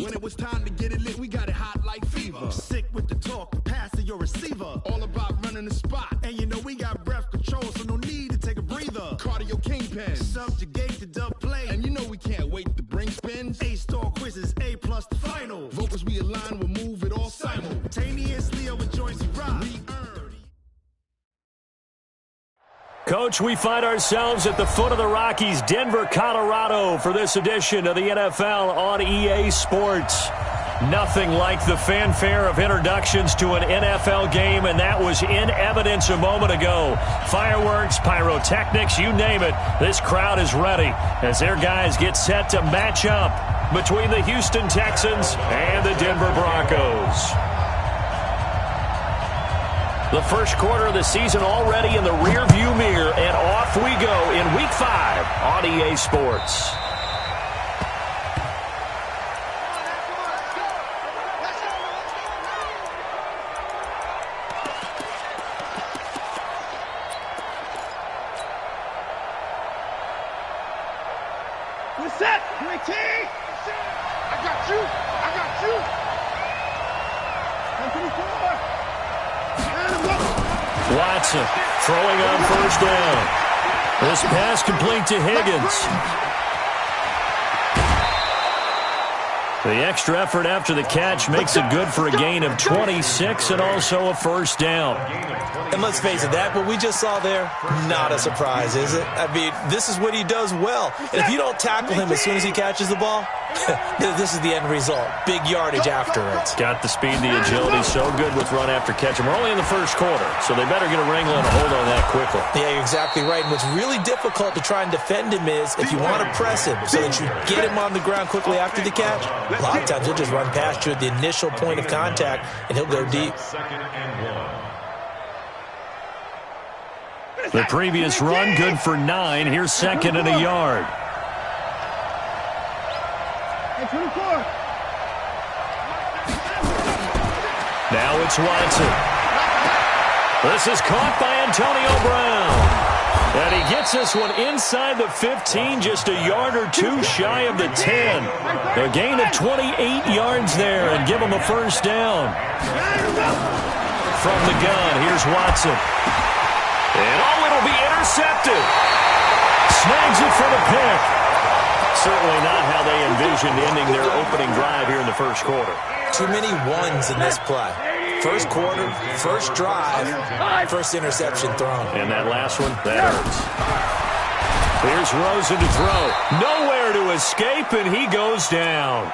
When it was time to get it lit, we got it hot like fever. Sick with the talk, pass to your receiver. All about running the spot. And you know we got breath control, so no need to take a breather. Cardio kingpin, subjugate the dub play. And you know we can't wait to bring spins. A-star quizzes, A+ the final. Vocals we align, we'll move it all simultaneously over joints and rock. Coach, we find ourselves at the foot of the Rockies, Denver, Colorado, for this edition of the NFL on EA Sports. Nothing like the fanfare of introductions to an NFL game, and that was in evidence a moment ago. Fireworks, pyrotechnics, you name it. This crowd is ready as their guys get set to match up between the Houston Texans and the Denver Broncos. The first quarter of the season already in the rearview mirror, and off we go in Week 5 on EA Sports. We're set. Great team. I got you. I got you. 124. Watson throwing on first down. This pass complete to Higgins. The extra effort after the catch makes it good for a gain of 26 and also a first down. And let's face it, that what we just saw there, not a surprise, is it? I mean, this is what he does well. And if you don't tackle him as soon as he catches the ball, this is the end result. Big yardage afterwards. Got the speed, the agility, so good with run after catch. And we're only in the first quarter, so they better get a wrangle and a hold on that quickly. Yeah, you're exactly right. And what's really difficult to try and defend him is if you want to press him so that you get him on the ground quickly after the catch, a lot of times he'll just run past you at the initial point of contact, and he'll go deep. The previous run, good for 9. Here's second and a yard. Now it's Watson. This is caught by Antonio Brown. And he gets this one inside the 15, just a yard or two shy of the 10. A gain of 28 yards there and give him a first down. From the gun, here's Watson. And it'll be intercepted. Snags it for the pick. Certainly not how they envisioned ending their opening drive here in the first quarter. Too many ones in this play. First quarter, first drive, first interception thrown. And that last one, that hurts. Here's Rosen to throw. Nowhere to escape, and he goes down.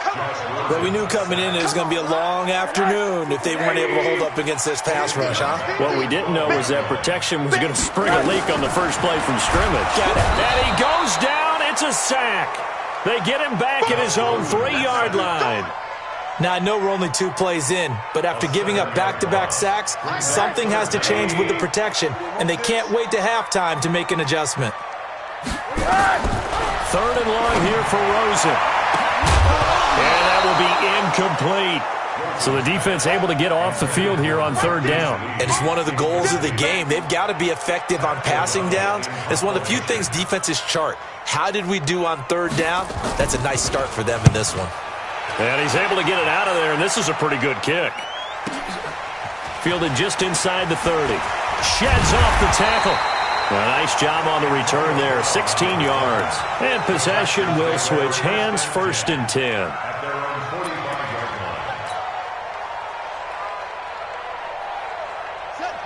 But we knew coming in it was going to be a long afternoon if they weren't able to hold up against this pass rush, huh? What we didn't know was that protection was going to spring a leak on the first play from scrimmage. And he goes down. It's a sack. They get him back at his own 3-yard line. Now, I know we're only 2 plays in, but after giving up back-to-back sacks, something has to change with the protection, and they can't wait to halftime to make an adjustment. Third and long here for Rosen. And that will be incomplete. So the defense able to get off the field here on third down. And it's one of the goals of the game. They've got to be effective on passing downs. It's one of the few things defenses chart. How did we do on third down? That's a nice start for them in this one. And he's able to get it out of there, and this is a pretty good kick. Fielded just inside the 30. Sheds off the tackle. A nice job on the return there, 16 yards. And possession will switch hands, 1st and 10.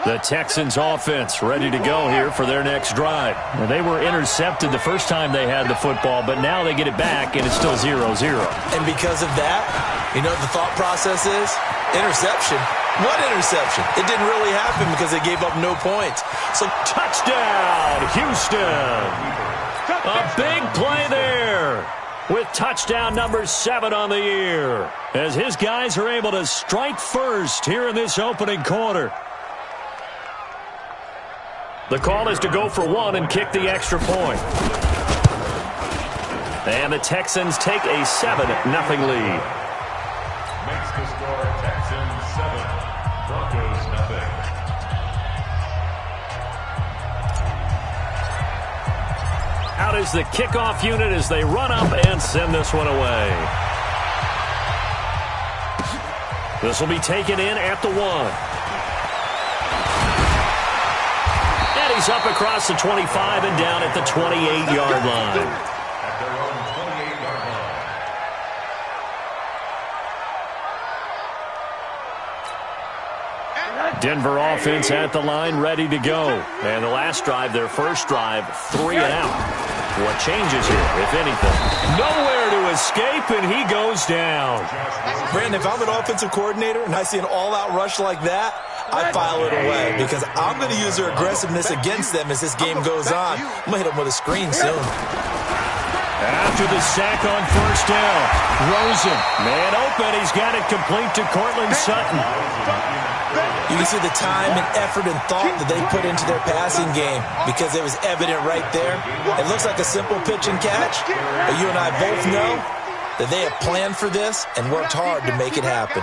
The Texans offense ready to go here for their next drive. Well, they were intercepted the first time they had the football, but now they get it back, and it's still 0-0. And because of that, you know what the thought process is? Interception. What interception? It didn't really happen because they gave up no points. So touchdown, Houston. A big play there with touchdown number 7 on the year as his guys are able to strike first here in this opening quarter. The call is to go for 1 and kick the extra point. And the Texans take a 7-0 lead. Makes the score Texans 7, Broncos 0. Out is the kickoff unit as they run up and send this one away. This will be taken in at the 1. And he's up across the 25 and down at the 28-yard line. At their own 28-yard line. Denver offense at the line, ready to go. And the last drive, their first drive, 3 and out. What changes here, if anything? Nowhere to escape, and he goes down. Brandon, if I'm an offensive coordinator and I see an all-out rush like that, I file it away because I'm going to use their aggressiveness against them as this game goes on. I'm going to hit them with a screen soon. After the sack on first down, Rosen, man open. He's got it complete to Cortland Sutton. You can see the time and effort and thought that they put into their passing game because it was evident right there. It looks like a simple pitch and catch, but you and I both know that they have planned for this and worked hard to make it happen.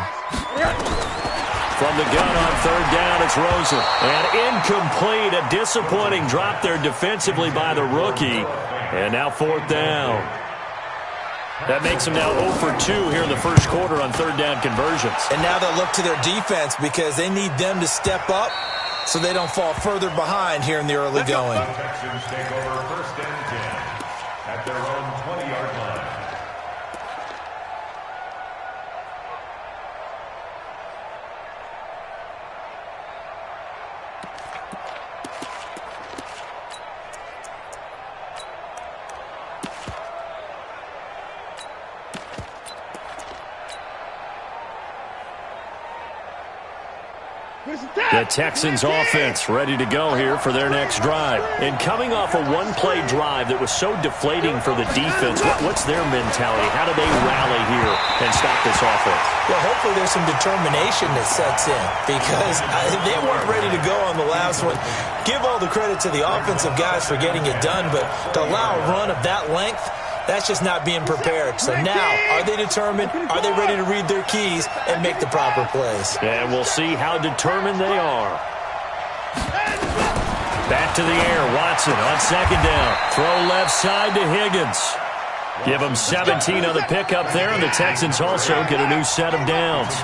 From the gun on third down, it's Rosen. And incomplete, a disappointing drop there defensively by the rookie. And now fourth down. That makes them now 0 for 2 here in the first quarter on third down conversions. And now they'll look to their defense because they need them to step up so they don't fall further behind here in the early going. The Texans take over first and 10 at their own 20-yard line. The Texans offense ready to go here for their next drive. And coming off a one-play drive that was so deflating for the defense, what's their mentality? How do they rally here and stop this offense? Well, hopefully there's some determination that sets in because they weren't ready to go on the last one. Give all the credit to the offensive guys for getting it done, but to allow a run of that length, that's just not being prepared. So now, are they determined? Are they ready to read their keys and make the proper plays? And we'll see how determined they are. Back to the air. Watson on second down. Throw left side to Higgins. Give them 17 on the pickup there, and the Texans also get a new set of downs.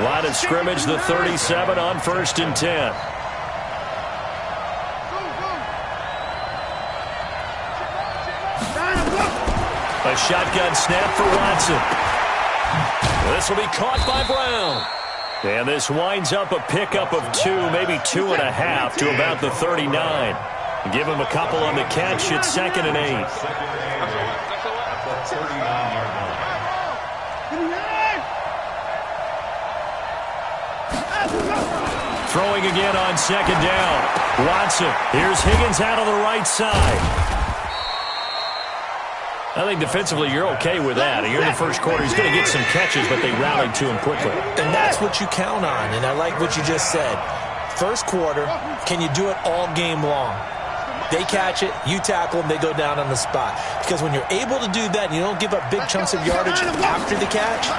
Line of scrimmage, the 37 on first and 10. A shotgun snap for Watson. This will be caught by Brown. And this winds up a pickup of 2, maybe 2.5 to about the 39. Give him a couple on the catch. It's second and 8. Throwing again on second down. Watson. Here's Higgins out on the right side. I think defensively you're okay with that. Here in the first quarter, he's going to get some catches, but they rallied to him quickly. And that's what you count on, and I like what you just said. First quarter, can you do it all game long? They catch it, you tackle them, they go down on the spot. Because when you're able to do that and you don't give up big chunks of yardage after the catch,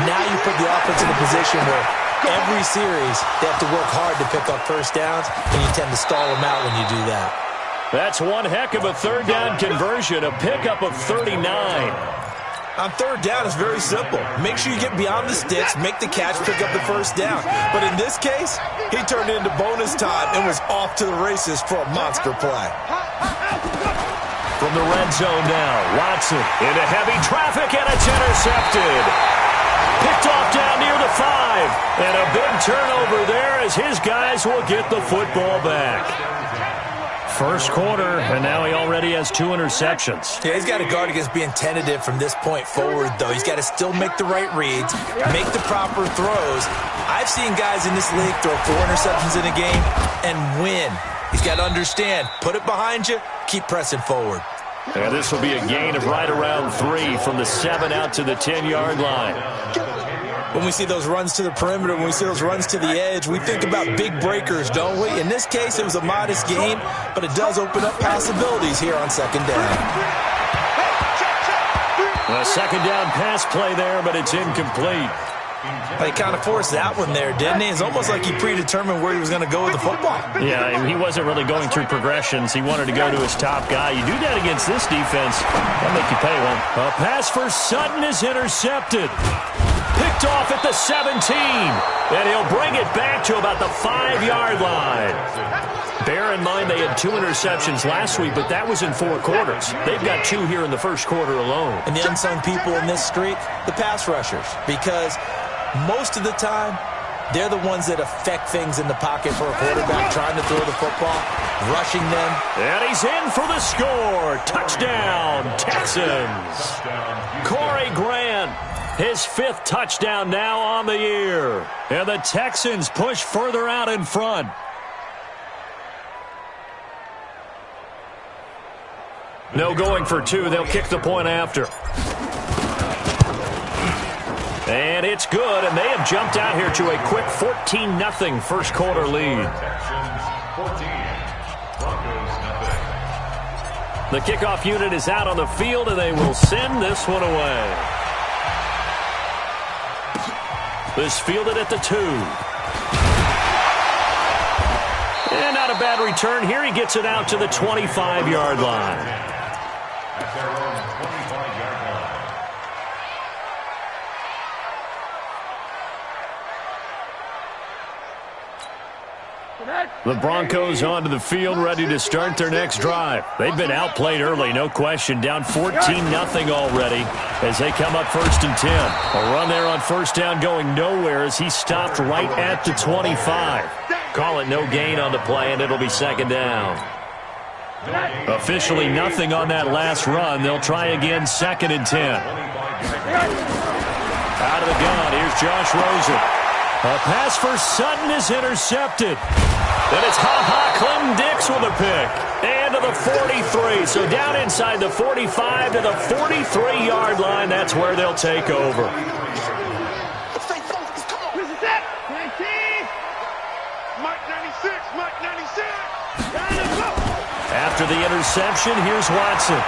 now you put the offense in a position where every series they have to work hard to pick up first downs, and you tend to stall them out when you do that. That's one heck of a third down conversion, a pickup of 39. On third down, it's very simple. Make sure you get beyond the sticks, make the catch, pick up the first down. But in this case, he turned it into bonus time and was off to the races for a monster play. From the red zone now, Watson into heavy traffic, and it's intercepted. Picked off down near the 5. And a big turnover there as his guys will get the football back. First quarter, and now he already has 2 interceptions. Yeah, he's got to guard against being tentative from this point forward, though. He's got to still make the right reads, make the proper throws. I've seen guys in this league throw 4 interceptions in a game and win. He's got to understand, put it behind you, keep pressing forward. And this will be a gain of right around 3 from the 7 out to the 10-yard line. When we see those runs to the perimeter, when we see those runs to the edge, we think about big breakers, don't we? In this case, it was a modest gain, but it does open up possibilities here on second down. A second down pass play there, but it's incomplete. He kind of forced that one there, didn't he? It's almost like he predetermined where he was going to go with the football. Yeah, he wasn't really going through progressions. He wanted to go to his top guy. You do that against this defense, that'll make you pay one. A pass for Sutton is intercepted. Picked off at the 17. And he'll bring it back to about the 5-yard line. Bear in mind they had 2 interceptions last week, but that was in 4 quarters. They've got 2 here in the first quarter alone. And the unsung people in this streak, the pass rushers. Because most of the time, they're the ones that affect things in the pocket for a quarterback, trying to throw the football, rushing them. And he's in for the score. Touchdown, Texans. Corey Grant, his 5th touchdown now on the year. And the Texans push further out in front. No going for 2. They'll kick the point after. And it's good, and they have jumped out here to a quick 14-0 first quarter lead. The kickoff unit is out on the field, and they will send this one away. This fielded at the 2. And not a bad return here. He gets it out to the 25-yard line. The Broncos onto the field, ready to start their next drive. They've been outplayed early, no question. Down 14-0 already as they come up 1st and 10. A run there on first down going nowhere as he stopped right at the 25. Call it no gain on the play, and it'll be 2nd down. Officially nothing on that last run. They'll try again 2nd and 10. Out of the gun, here's Josh Rosen. A pass for Sutton is intercepted. Then it's Clem Dix with a pick. And to the 43. So down inside the 45 to the 43-yard line. That's where they'll take over. After the interception, here's Watson.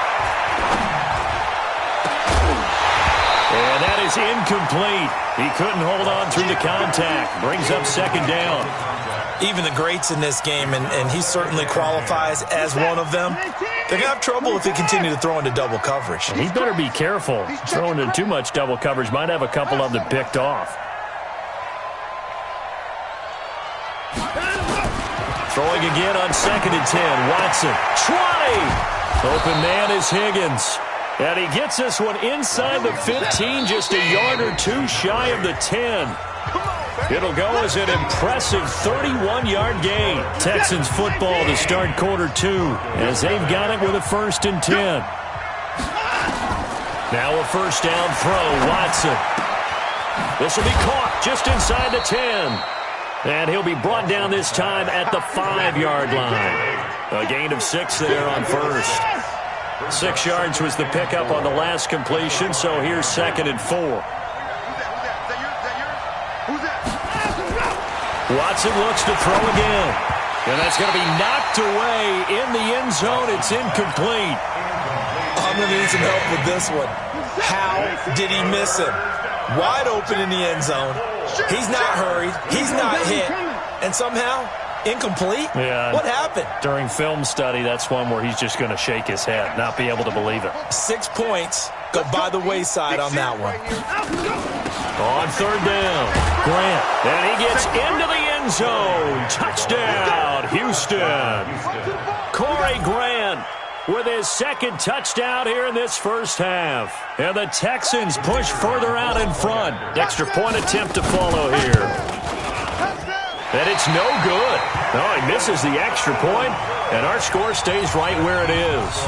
And that is incomplete. He couldn't hold on through the contact. Brings up 2nd down. Even the greats in this game, and he certainly qualifies as one of them, they're going to have trouble if they continue to throw into double coverage. And he better be careful. Throwing in too much double coverage might have a couple of them picked off. Throwing again on 2nd and 10. Watson. 20! Open man is Higgins. And he gets this one inside the 15, just a yard or 2 shy of the 10. It'll go as an impressive 31-yard gain. Texans football to start quarter 2 as they've got it with a 1st and 10. Now a first down throw, Watson. This will be caught just inside the 10. And he'll be brought down this time at the 5-yard line. A gain of 6 there on first. 6 yards was the pickup on the last completion, so here's 2nd and 4. Watson looks to throw again. And that's going to be knocked away in the end zone. It's incomplete. I'm going to need some help with this one. How did he miss him? Wide open in the end zone. He's not hurried. He's not hit. And somehow, incomplete? Yeah. What happened? During film study, that's one where he's just going to shake his head, not be able to believe it. 6 points go by the wayside on that one. On 3rd down, Grant. And he gets into the end zone. Touchdown, Houston. Corey Grant with his 2nd touchdown here in this first half. And the Texans push further out in front. Extra point attempt to follow here. And it's no good. No, he misses the extra point, and our score stays right where it is.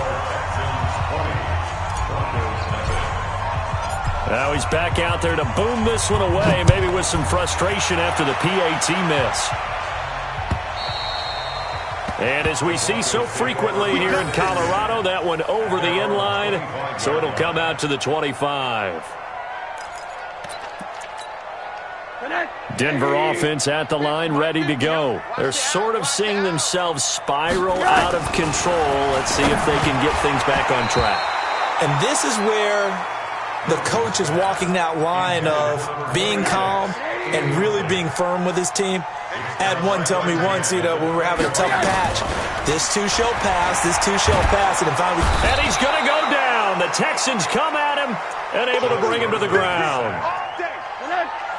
Now he's back out there to boom this one away, maybe with some frustration after the PAT miss. And as we see so frequently here in Colorado, that one over the end line, so it'll come out to the 25. Denver offense at the line, ready to go. They're sort of seeing themselves spiral out of control. Let's see if they can get things back on track. And this is where the coach is walking that line of being calm and really being firm with his team. Had one tell me once, when we were having a tough patch, this too shall pass, this too shall pass. And finally, and he's going to go down. The Texans come at him and able to bring him to the ground.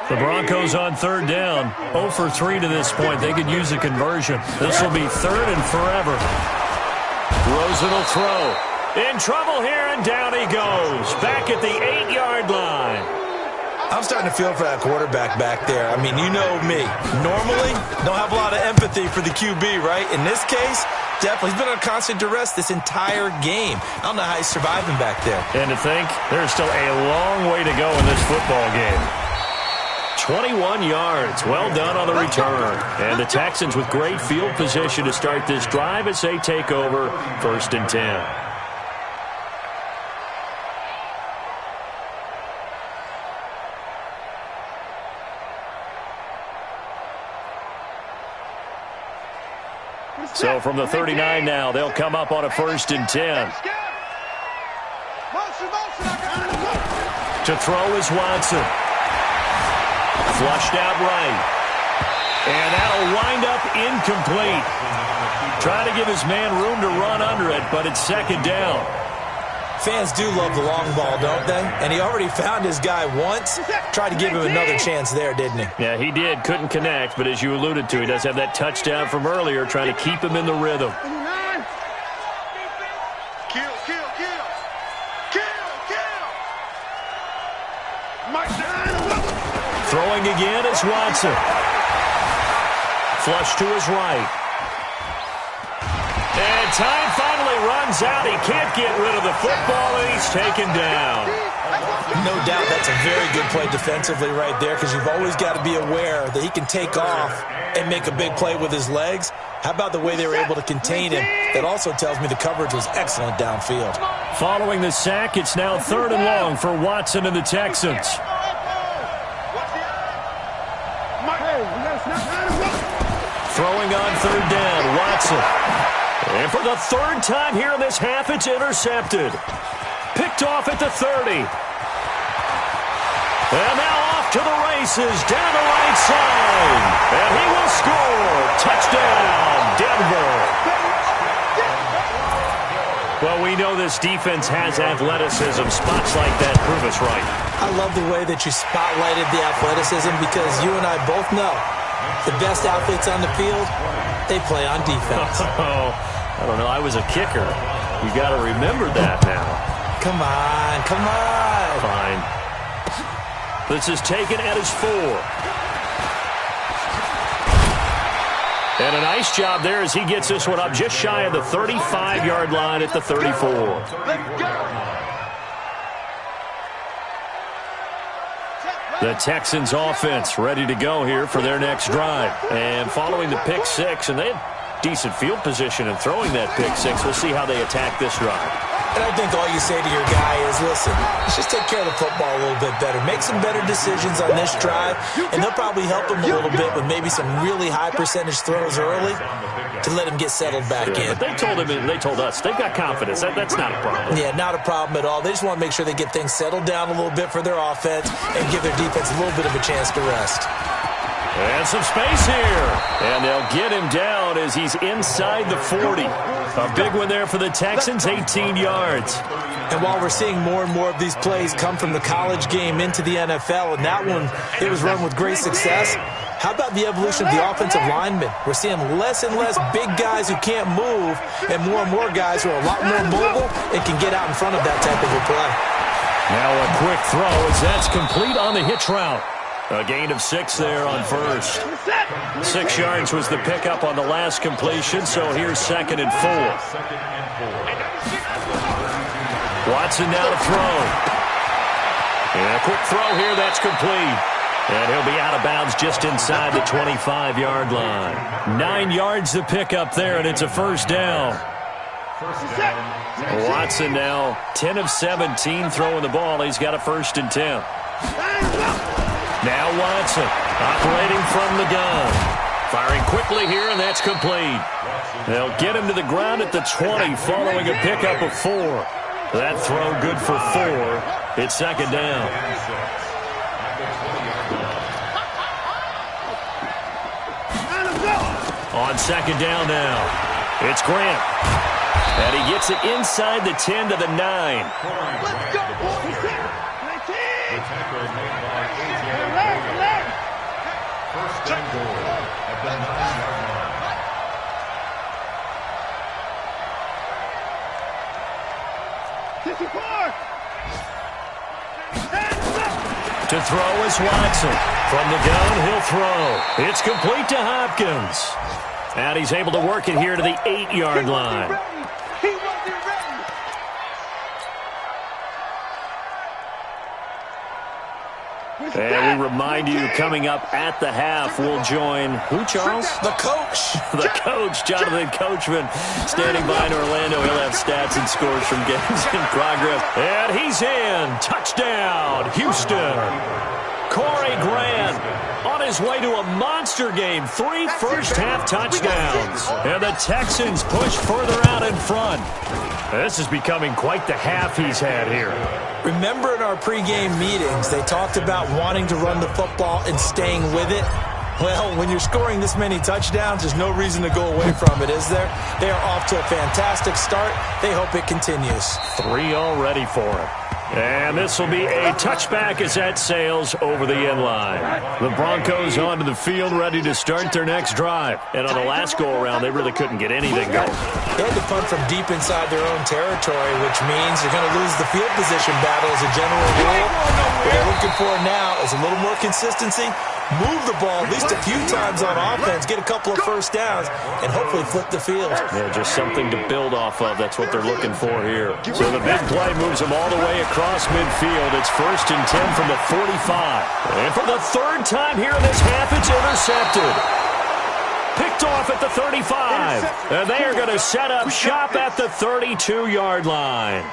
The Broncos on third down. 0 for 3 to this point. They could use a conversion. This will be third and forever. Rosen will throw. In trouble here, and down he goes. Back at the 8-yard line. I'm starting to feel for that quarterback back there. I mean, you know me. Normally, don't have a lot of empathy for the QB, right? In this case, definitely. He's been on constant duress this entire game. I don't know how he's surviving back there. And to think, there's still a long way to go in this football game. 21 yards. Well done on the return. And the Texans with great field position to start this drive as they take over 1st and 10. So from the 39 now, they'll come up on a 1st and 10. To throw is Watson. Flushed out right. And that'll wind up incomplete. Trying to give his man room to run under it, but it's 2nd down. Fans do love the long ball, don't they? And he already found his guy once. Tried to give him another chance there, didn't he? Yeah, he did. Couldn't connect, but as you alluded to, he does have that touchdown from earlier, trying to keep him in the rhythm. Throwing again is Watson. Flush to his right. And time finally runs out. He can't get rid of the football, and he's taken down. No doubt that's a very good play defensively right there, because you've always got to be aware that he can take off and make a big play with his legs. How about the way they were able to contain him? That also tells me the coverage was excellent downfield. Following the sack, it's now 3rd and long for Watson and the Texans. Throwing on 3rd down, Watson. And for the 3rd time here in this half, it's intercepted. Picked off at the 30. And now off to the races, down the right side. And he will score. Touchdown, Denver. Well, we know this defense has athleticism. Spots like that prove us right. I love the way that you spotlighted the athleticism, because you and I both know the best athletes on the field, they play on defense. Oh, I don't know. I was a kicker. You got to remember that now. Come on, come on. Fine. This is taken at his 4. And a nice job there as he gets this one up just shy of the 35-yard line at the 34. The Texans offense ready to go here for their next drive. And following the pick 6, and they had decent field position in throwing that pick 6. We'll see how they attack this drive. And I think all you say to your guy is, listen, let's just take care of the football a little bit better. Make some better decisions on this drive, and they'll probably help him a little bit with maybe some really high percentage throws early to let him get settled back in. But they told him, and they told us, they've got confidence. That's not a problem. Yeah, not a problem at all. They just want to make sure they get things settled down a little bit for their offense and give their defense a little bit of a chance to rest. And some space here. And they'll get him down as he's inside the 40. A big one there for the Texans, 18 yards. And while we're seeing more and more of these plays come from the college game into the NFL, and that one, it was run with great success, how about the evolution of the offensive linemen? We're seeing less and less big guys who can't move, and more guys who are a lot more mobile and can get out in front of that type of a play. Now a quick throw as that's complete on the hitch route. A gain of 6 there on first. 6 yards was the pickup on the last completion, so here's 2nd and 4. Watson now to throw. And a quick throw here, that's complete. And he'll be out of bounds just inside the 25-yard line. 9 yards the pickup there, and it's a 1st down. Watson now 10 of 17 throwing the ball. He's got a 1st and 10. Now Watson operating from the gun. Firing quickly here, and that's complete. They'll get him to the ground at the 20 following a pickup of 4. That throw good for 4. It's 2nd down. On 2nd down now, it's Grant. And he gets it inside the 10 to the 9. Let's go, boys. First and goal at the 9-yard line. To throw is Watson. From the gun, he'll throw. It's complete to Hopkins. And he's able to work it here to the 8-yard line. And we remind you, coming up at the half, we'll join who, Charles? The coach. The coach, Jonathan Coachman, standing by in Orlando. He'll have stats and scores from games in progress. And he's in. Touchdown, Houston. Corey Grant on his way to a monster game. 3 first-half touchdowns. And the Texans push further out in front. This is becoming quite the half he's had here. Remember in our pregame meetings, they talked about wanting to run the football and staying with it? Well, when you're scoring this many touchdowns, there's no reason to go away from it, is there? They are off to a fantastic start. They hope it continues. 3 already for him. And this will be a touchback as that sails over the end line. The Broncos onto the field, ready to start their next drive. And on the last go-around, they really couldn't get anything going. They had to punt from deep inside their own territory, which means they're going to lose the field position battle as a general rule. What they're looking for now is a little more consistency, move the ball at least a few times on offense, get a couple of first downs, and hopefully flip the field. Yeah, just something to build off of. That's what they're looking for here. So the big play moves them all the way across midfield. It's 1st and 10 from the 45. And for the 3rd time here in this half, it's intercepted. Picked off at the 35. And they are going to set up shop at the 32-yard line.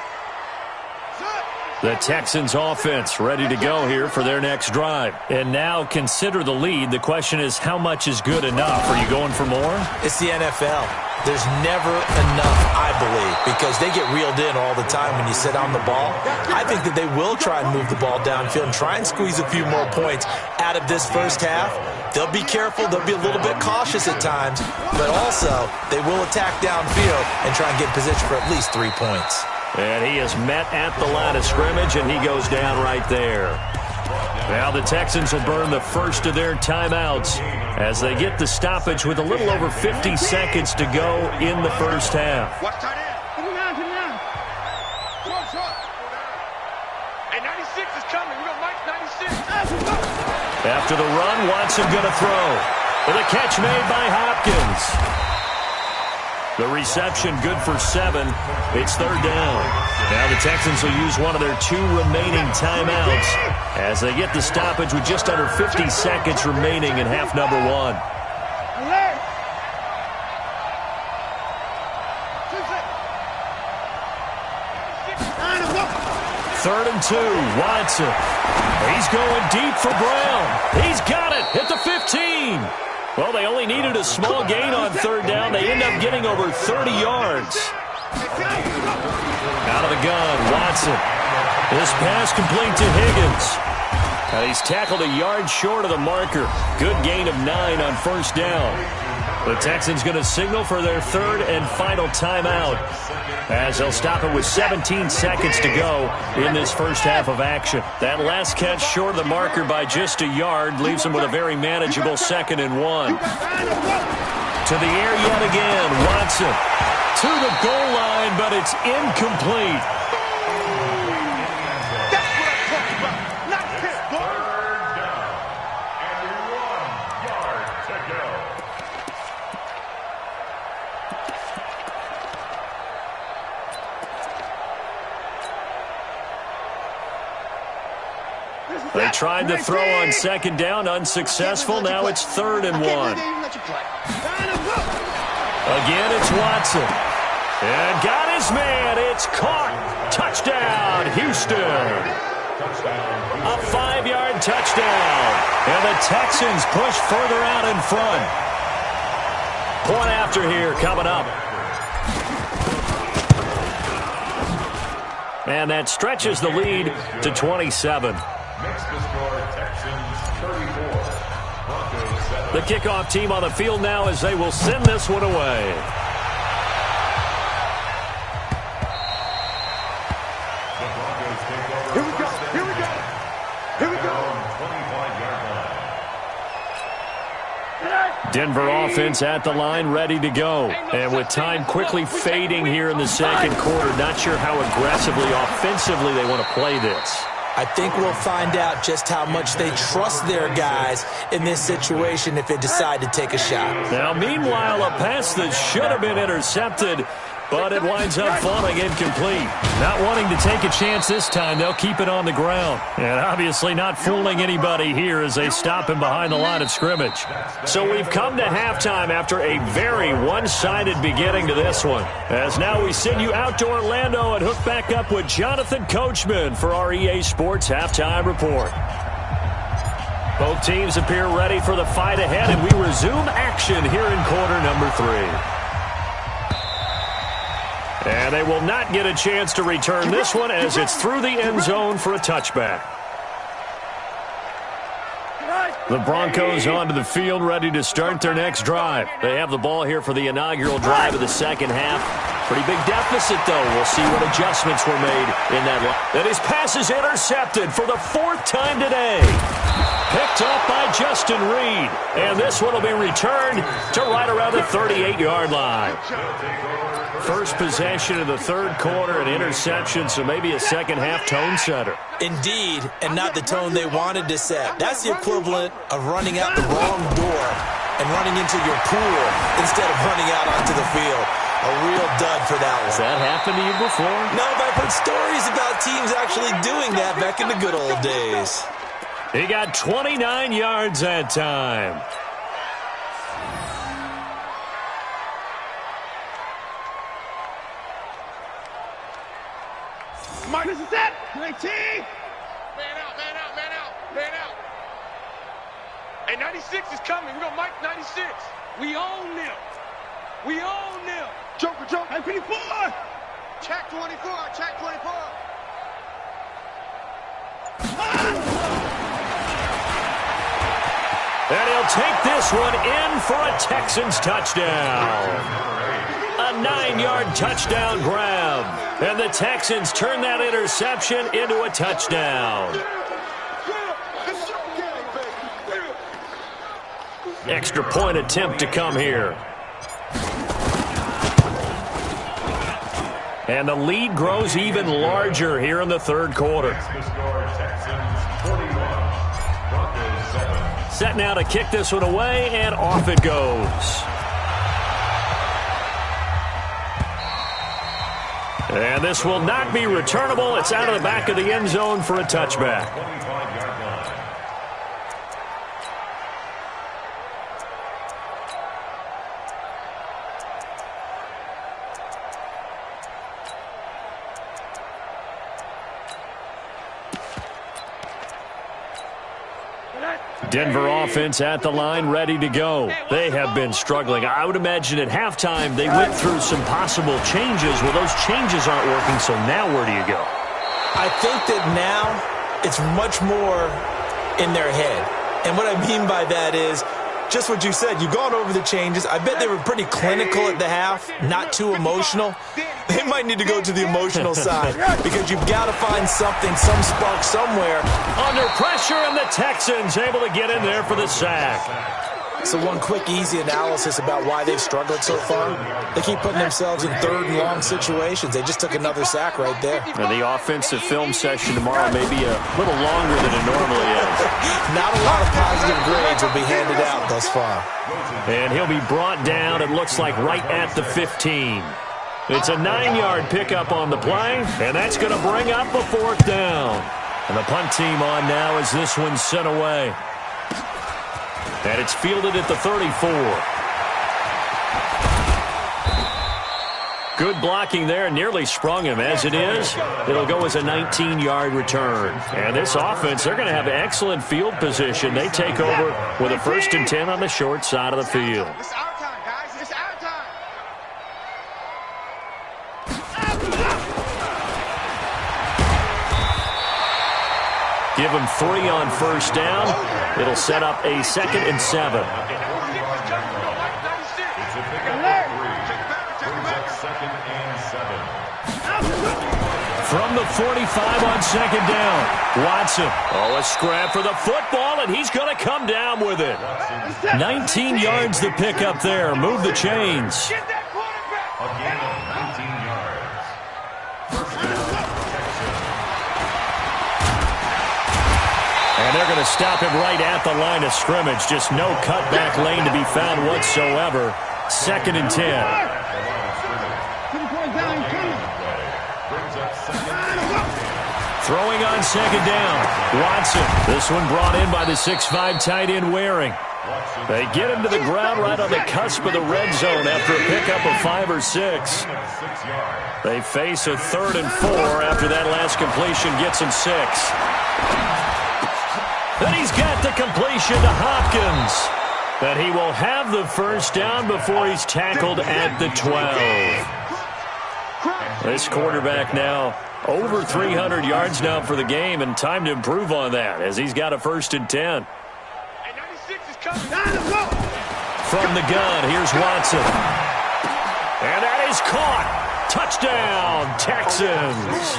The Texans offense ready to go here for their next drive. And now consider the lead. The question is, how much is good enough? Are you going for more? It's the NFL. There's never enough, I believe, because they get reeled in all the time when you sit on the ball. I think that they will try and move the ball downfield and try and squeeze a few more points out of this first half. They'll be careful. They'll be a little bit cautious at times, but also they will attack downfield and try and get in position for at least 3 points. And he is met at the line of scrimmage, and he goes down right there. Now the Texans will burn the first of their timeouts as they get the stoppage with a little over 50 seconds to go in the first half. Watch tight end. Put him down. Short. Hey, 96 is coming. We got Mike 96. After the run, Watson going to throw. With a catch made by Hopkins. The reception good for 7. It's 3rd down. Now the Texans will use one of their 2 remaining timeouts as they get the stoppage with just under 50 seconds remaining in half number 1. 3rd and 2. Watson. He's going deep for Brown. He's got it at the 15. Well, they only needed a small gain on 3rd down. They end up getting over 30 yards. Out of the gun, Watson. This pass complete to Higgins. He's tackled a yard short of the marker. Good gain of 9 on 1st down. The Texans going to signal for their 3rd and final timeout as they'll stop it with 17 seconds to go in this first half of action. That last catch short of the marker by just a yard leaves them with a very manageable 2nd and 1. To the air yet again. Watson to the goal line, but it's incomplete. They tried to throw on 2nd down, unsuccessful. Now it's 3rd and 1. Again, it's Watson. And got his man. It's caught. Touchdown, Houston. A 5-yard touchdown. And the Texans push further out in front. Point after here coming up. And that stretches the lead to 27. Makes the score Texans 34, Broncos 7. The kickoff team on the field now as they will send this one away. The Broncos take over. Here we go. 25-yard line. Denver offense at the line, ready to go. And with time quickly fading here in the second quarter, not sure how aggressively, offensively they want to play this. I think we'll find out just how much they trust their guys in this situation if they decide to take a shot. Now, meanwhile, a pass that should have been intercepted, but it winds up falling incomplete. Not wanting to take a chance this time, they'll keep it on the ground. And obviously not fooling anybody here as they stop him behind the line of scrimmage. So we've come to halftime after a very one-sided beginning to this one. As now we send you out to Orlando and hook back up with Jonathan Coachman for our EA Sports Halftime Report. Both teams appear ready for the fight ahead, and we resume action here in quarter number 3. And they will not get a chance to return this one as it's through the end zone for a touchback. The Broncos onto the field ready to start their next drive. They have the ball here for the inaugural drive of the second half. Pretty big deficit, though. We'll see what adjustments were made in that line. And his pass is intercepted for the 4th time today. Picked up by Justin Reed. And this one will be returned to right around the 38-yard line. First possession of the third quarter, an interception, so maybe a second-half tone setter. Indeed, and not the tone they wanted to set. That's the equivalent of running out the wrong door and running into your pool instead of running out onto the field. A real dud for that one. Has that happened to you before? No, but I've heard stories about teams actually doing that back in the good old days. He got 29 yards that time. Mike, this is it. 19. Man out, man out, man out, man out. Hey, 96 is coming. We're going to Mike 96. We own them. We own them. Joker, Joker. Hey, 24. Check 24. Check 24. And he'll take this one in for a Texans touchdown. A 9-yard touchdown grab. And the Texans turn that interception into a touchdown. Extra point attempt to come here. And the lead grows even larger here in the third quarter. Set now to kick this one away, and off it goes. And this will not be returnable. It's out of the back of the end zone for a touchback. Denver offense at the line, ready to go. They have been struggling. I would imagine at halftime they went through some possible changes. Well, those changes aren't working, so now where do you go? I think that now it's much more in their head. And what I mean by that is just what you said. You've gone over the changes. I bet they were pretty clinical at the half, not too emotional. They might need to go to the emotional side because you've got to find something, some spark somewhere. Under pressure, and the Texans able to get in there for the sack. So one quick, easy analysis about why they've struggled so far. They keep putting themselves in third and long situations. They just took another sack right there. And the offensive film session tomorrow may be a little longer than it normally is. Not a lot of positive grades will be handed out thus far. And he'll be brought down, it looks like, right at the 15. It's a 9-yard pickup on the play, and that's going to bring up a fourth down. And the punt team on now as this one's sent away. And it's fielded at the 34. Good blocking there, nearly sprung him. As it is, it'll go as a 19-yard return. And this offense, they're going to have excellent field position. They take over with a 1st and 10 on the short side of the field. It's our time, guys. It's our time. Give him 3 on first down. It'll set up a 2nd and 7. From the 45 on second down. Watson. Oh, a scrap for the football, and he's going to come down with it. 19 yards the pickup there. Move the chains. A gain of 19 yards. First down, Texans. And they're going to stop him right at the line of scrimmage. Just no cutback lane to be found whatsoever. Second and 10. Throwing on second down. Watson. This one brought in by the 6'5" tight end Waring. They get him to the ground right on the cusp of the red zone after a pickup of 5 or 6. They face a 3rd and 4 after that last completion gets him 6. Then he's got the completion to Hopkins. But he will have the first down before he's tackled at the 12. This quarterback now over 300 yards now for the game, and time to improve on that as he's got a 1st and 10. From the gun, here's Watson. And that is caught. Touchdown, Texans.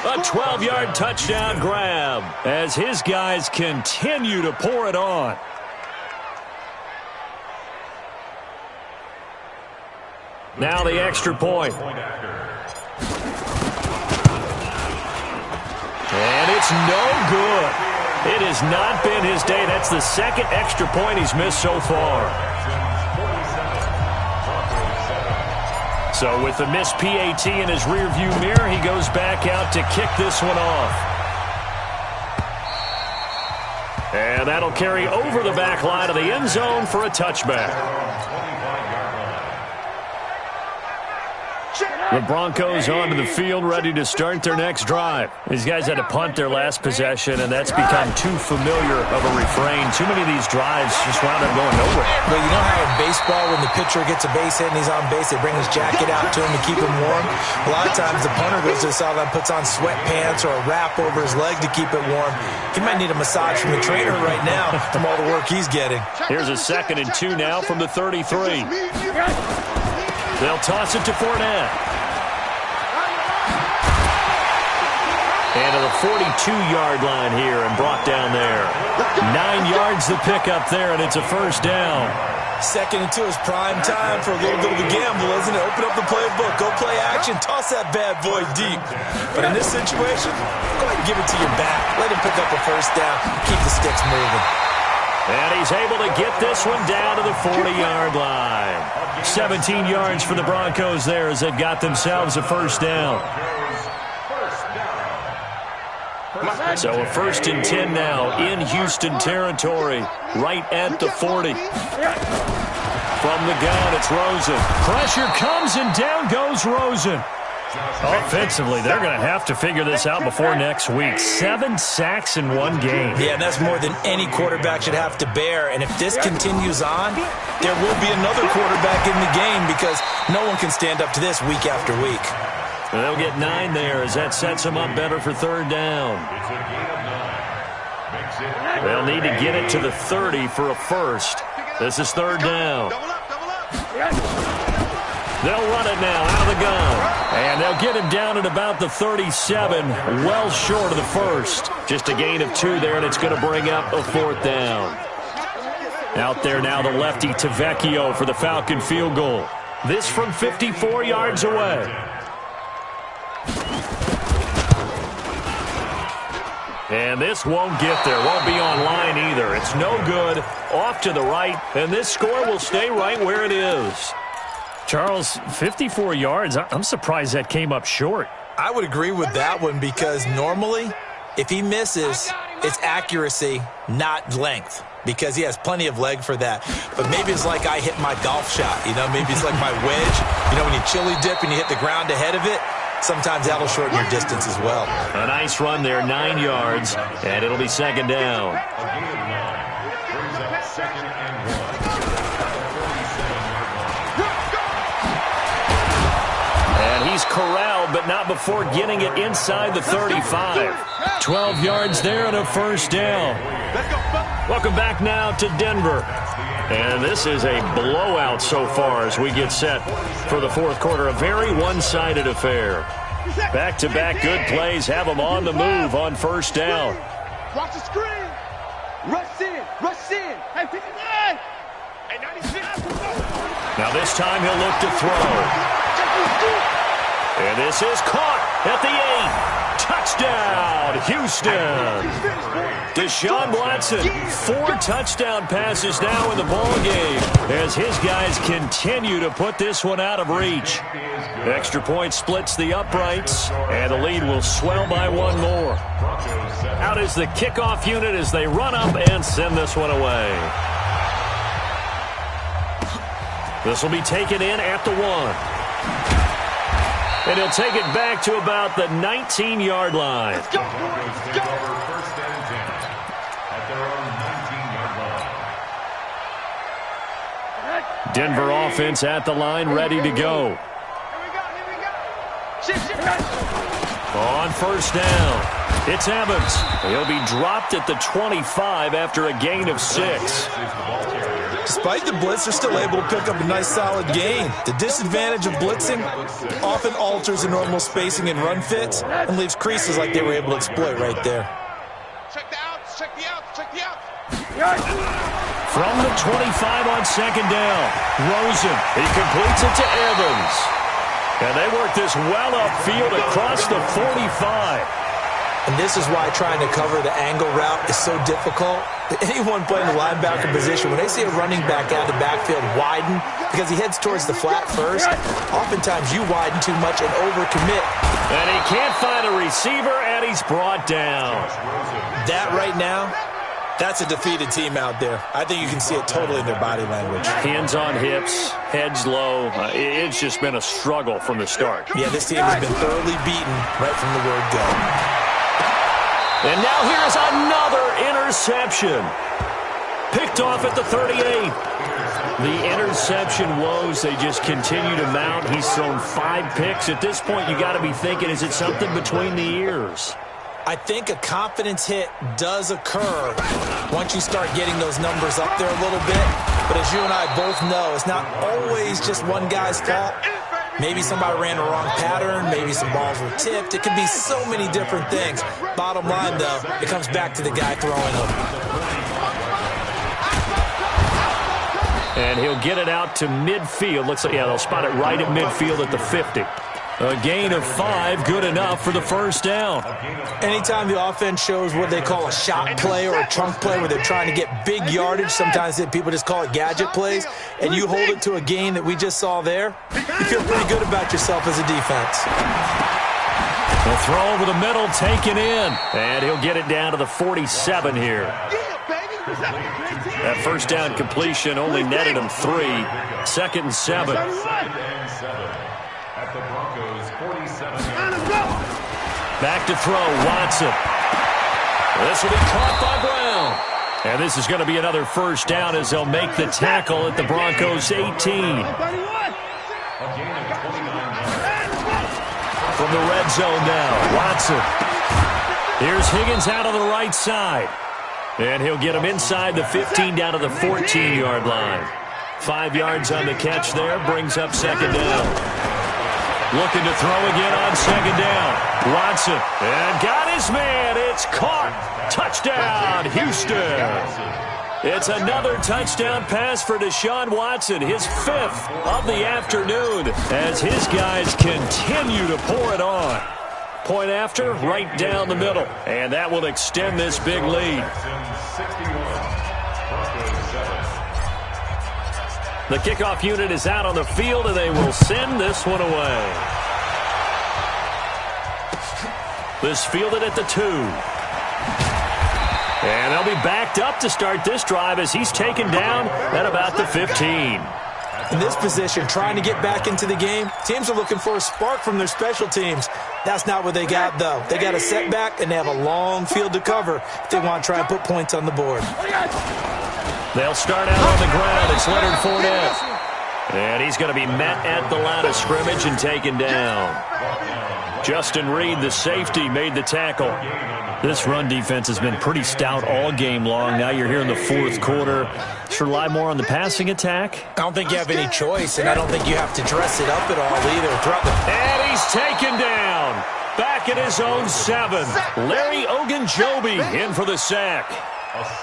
A 12-yard touchdown grab as his guys continue to pour it on. Now the extra point. And it's no good. It has not been his day. That's the 2nd extra point he's missed so far. So with the missed PAT in his rearview mirror, he goes back out to kick this one off. And that'll carry over the back line of the end zone for a touchback. The Broncos onto the field, ready to start their next drive. These guys had to punt their last possession, and that's become too familiar of a refrain. Too many of these drives just wound up going nowhere. But you know how in baseball, when the pitcher gets a base hit and he's on base, they bring his jacket out to him to keep him warm? A lot of times the punter goes to the sideline, puts on sweatpants or a wrap over his leg to keep it warm. He might need a massage from the trainer right now from all the work he's getting. Here's a 2nd and 2 now from the 33. They'll toss it to Fournette. And to the 42-yard line here and brought down there. 9 yards the pickup there, and it's a 1st down. 2nd and 2 is prime time for a little bit of a gamble, isn't it? Open up the playbook, go play action, toss that bad boy deep. But in this situation, go ahead and give it to your back. Let him pick up a 1st down, keep the sticks moving. And he's able to get this one down to the 40-yard line. 17 yards for the Broncos there as they got themselves a 1st down. So a 1st and 10 now in Houston territory, right at the 40. From the gun, it's Rosen. Pressure comes, and down goes Rosen. Offensively, they're going to have to figure this out before next week. 7 sacks in one game. Yeah, that's more than any quarterback should have to bear. And if this continues on, there will be another quarterback in the game because no one can stand up to this week after week. They'll get 9 there as that sets them up better for 3rd down. They'll need to get it to the 30 for a 1st. This is 3rd down. They'll run it now out of the gun. And they'll get him down at about the 37, well short of the 1st. Just a gain of 2 there, and it's going to bring up a 4th down. Out there now the lefty Tavecchio for the Falcon field goal. This from 54 yards away. And this won't get there. Won't be on line either. It's no good. Off to the right. And this score will stay right where it is. Charles, 54 yards. I'm surprised that came up short. I would agree with that one because normally, if he misses, it's accuracy, not length. Because he has plenty of leg for that. But maybe it's like I hit my golf shot. You know, maybe it's like my wedge. You know, when you chili dip and you hit the ground ahead of it, sometimes that'll shorten your distance as well. A nice run there, 9 yards, and it'll be 2nd down. And he's corralled, but not before getting it inside the 35. 12 yards there and a 1st down. Welcome back now to Denver. And this is a blowout so far as we get set for the 4th quarter. A very one-sided affair. Back-to-back good plays have them on the move on first down. Watch the screen. Rush in. Rush in. Hey, 59. Hey, 96. Now this time he'll look to throw. And this is caught at the 8. Touchdown, Houston. Deshaun Watson, 4 touchdown passes now in the ballgame as his guys continue to put this one out of reach. Extra point splits the uprights, and the lead will swell by 1 more. Out is the kickoff unit as they run up and send this one away. This will be taken in at the 1. And he'll take it back to about the 19-yard line. Let's go. First and 10 at their own 19-yard line. Denver offense at the line, ready to go. Here we go. Shift. On first down, it's Evans. He'll be dropped at the 25 after a gain of 6. Despite the blitz, they're still able to pick up a nice solid gain. The disadvantage of blitzing often alters the normal spacing and run fits and leaves creases like they were able to exploit right there. Check the outs. Check the outs. Check the outs. From the 25 on second down, Rosen. He completes it to Evans. And they work this well upfield across the 45. And this is why trying to cover the angle route is so difficult. Anyone playing the linebacker position, when they see a running back out of the backfield widen because he heads towards the flat first, oftentimes you widen too much and overcommit. And he can't find a receiver, and he's brought down. That right now, that's a defeated team out there. I think you can see it totally in their body language. Hands on hips, heads low. It's just been a struggle from the start. Yeah, this team has been thoroughly beaten right from the word go. And now here's another interception. Picked off at the 38. The interception woes, they just continue to mount. He's thrown 5 picks. At this point, you got to be thinking, is it something between the ears? I think a confidence hit does occur once you start getting those numbers up there a little bit. But as you and I both know, it's not always just one guy's fault. Maybe somebody ran the wrong pattern. Maybe some balls were tipped. It could be so many different things. Bottom line, though, it comes back to the guy throwing them. And he'll get it out to midfield. Looks like, yeah, they'll spot it right at midfield at the 50. A gain of 5, good enough for the first down. Anytime the offense shows what they call a shot play or a chunk play where they're trying to get big yardage, sometimes people just call it gadget plays, and you hold it to a gain that we just saw there, you feel pretty good about yourself as a defense. The throw over the middle, taken in, and he'll get it down to the 47 here. That first down completion only netted him 3. 2nd and 7. At the Broncos 47. Back to throw, Watson. This will be caught by Brown. And this is going to be another first down as they'll make the tackle at the Broncos 18. From the red zone now, Watson. Here's Higgins out on the right side. And he'll get him inside the 15 down to the 14-yard line. 5 yards on the catch there, brings up second down. Looking to throw again on second down. Watson, and got his man. It's caught. Touchdown, Houston. It's another touchdown pass for Deshaun Watson, his 5th of the afternoon, as his guys continue to pour it on. Point after, right down the middle, and that will extend this big lead. The kickoff unit is out on the field, and they will send this one away. This fielded at the 2. And they'll be backed up to start this drive as he's taken down at about the 15. In this position, trying to get back into the game, teams are looking for a spark from their special teams. That's not what they got, though. They got a setback, and they have a long field to cover if they want to try and put points on the board. They'll start out on the ground. It's Leonard Fournette. And he's going to be met at the line of scrimmage and taken down. Justin Reed, the safety, made the tackle. This run defense has been pretty stout all game long. Now you're here in the 4th quarter. Should rely more on the passing attack? I don't think you have any choice, and I don't think you have to dress it up at all either. And he's taken down. back at his own 7. Larry Ogunjobi in for the sack.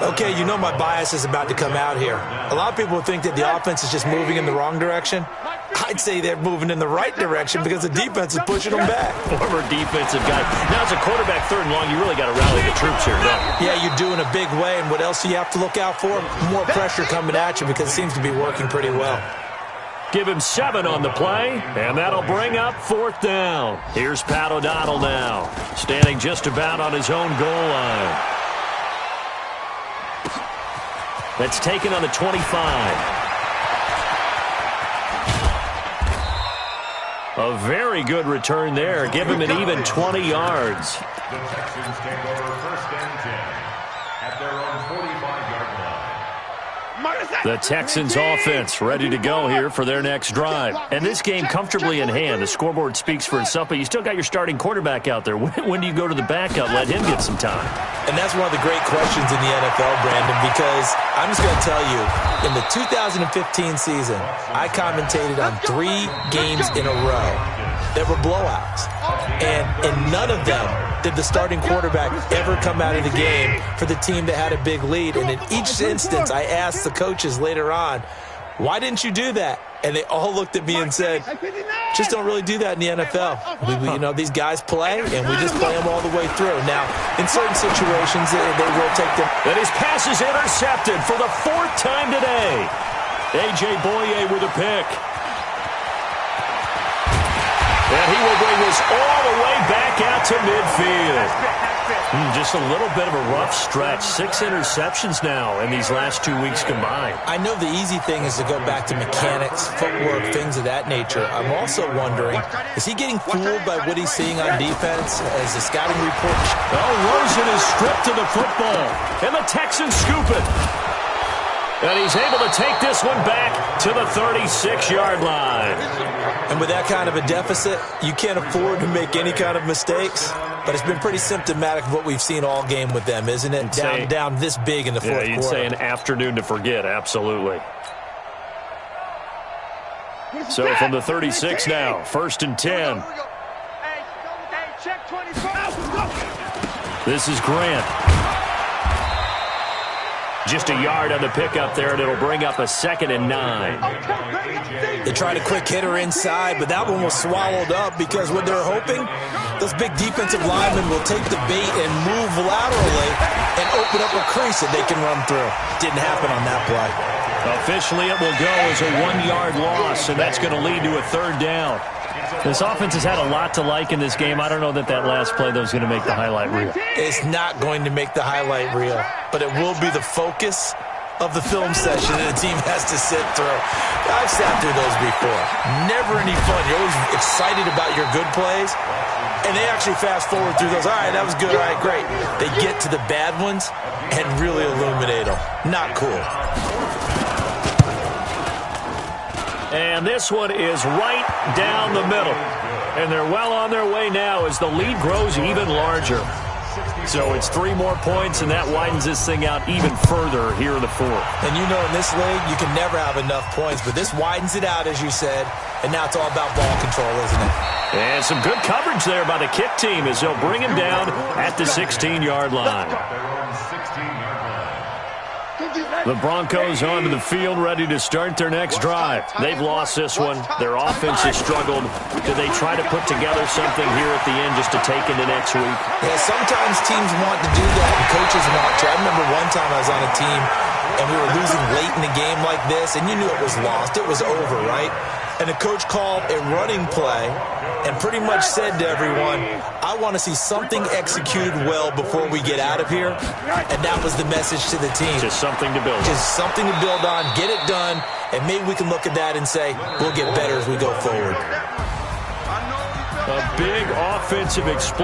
Okay, you know my bias is about to come out here. A lot of people think that the offense is just moving in the wrong direction. I'd say they're moving in the right direction because the defense is pushing them back. Former defensive guy. Now, as a quarterback, 3rd and long, you really got to rally the troops here, don't you? Yeah, you do in a big way. And what else do you have to look out for? More pressure coming at you because it seems to be working pretty well. Give him 7 on the play, and that'll bring up 4th down. Here's Pat O'Donnell now, standing just about on his own goal line. That's taken on the 25. A very good return there. Give him an even 20 yards. The Texans take over 1st and 10 at their own 45-yard line. The Texans offense ready to go here for their next drive. And this game comfortably in hand. The scoreboard speaks for itself, but you still got your starting quarterback out there. When do you go to the backup? Let him get some time. And that's one of the great questions in the NFL, Brandon, because I'm just going to tell you, in the 2015 season, I commentated on 3 games in a row that were blowouts. And in none of them did the starting quarterback ever come out of the game for the team that had a big lead. And in each instance, I asked the coaches later on, why didn't you do that? And they all looked at me and said, just don't really do that in the NFL. You know, these guys play, and we just play them all the way through. Now, in certain situations, they will take them. And his pass is intercepted for the 4th time today. A.J. Boye with a pick. And he will bring this all the way back out to midfield. Just a little bit of a rough stretch. 6 interceptions now in these last 2 weeks combined. I know the easy thing is to go back to mechanics, footwork, things of that nature. I'm also wondering, is he getting fooled by what he's seeing on defense as the scouting report? Oh, Rosen is stripped to the football. And the Texans scoop it. And he's able to take this one back to the 36-yard line. And with that kind of a deficit, you can't afford to make any kind of mistakes. But it's been pretty symptomatic of what we've seen all game with them, isn't it? Down this big in the 4th quarter. Yeah, you'd say an afternoon to forget, absolutely. So from the 36 now, 1st and 10. This is Grant. Just a yard on the pickup there, and it'll bring up a 2nd and 9. They tried a quick hitter inside, but that one was swallowed up because what they're hoping, those big defensive linemen will take the bait and move laterally and open up a crease that they can run through. Didn't happen on that play. Officially, it will go as a 1-yard loss, and that's going to lead to a 3rd down. This offense has had a lot to like in this game. I don't know that last play, though, is going to make the highlight reel. It's not going to make the highlight reel, but it will be the focus of the film session that the team has to sit through. I've sat through those before. Never any fun. You're always excited about your good plays, and they actually fast forward through those. All right, that was good. All right, great. They get to the bad ones and really illuminate them. Not cool. And this one is right down the middle. And they're well on their way now as the lead grows even larger. So it's 3 more points, and that widens this thing out even further here in the 4th. And you know in this league, you can never have enough points, but this widens it out, as you said, and now it's all about ball control, isn't it? And some good coverage there by the kick team as they'll bring him down at the 16-yard line. The Broncos onto the field, ready to start their next drive. They've lost this one. Their offense has struggled. Do they try to put together something here at the end just to take into next week? Yeah, sometimes teams want to do that, and coaches want to. I remember one time I was on a team, and we were losing late in the game like this, and you knew it was lost. It was over, right? And the coach called a running play and pretty much said to everyone, I want to see something executed well before we get out of here. And that was the message to the team. Just something to build on. Just something to build on, get it done, and maybe we can look at that and say, we'll get better as we go forward. A big offensive explosion.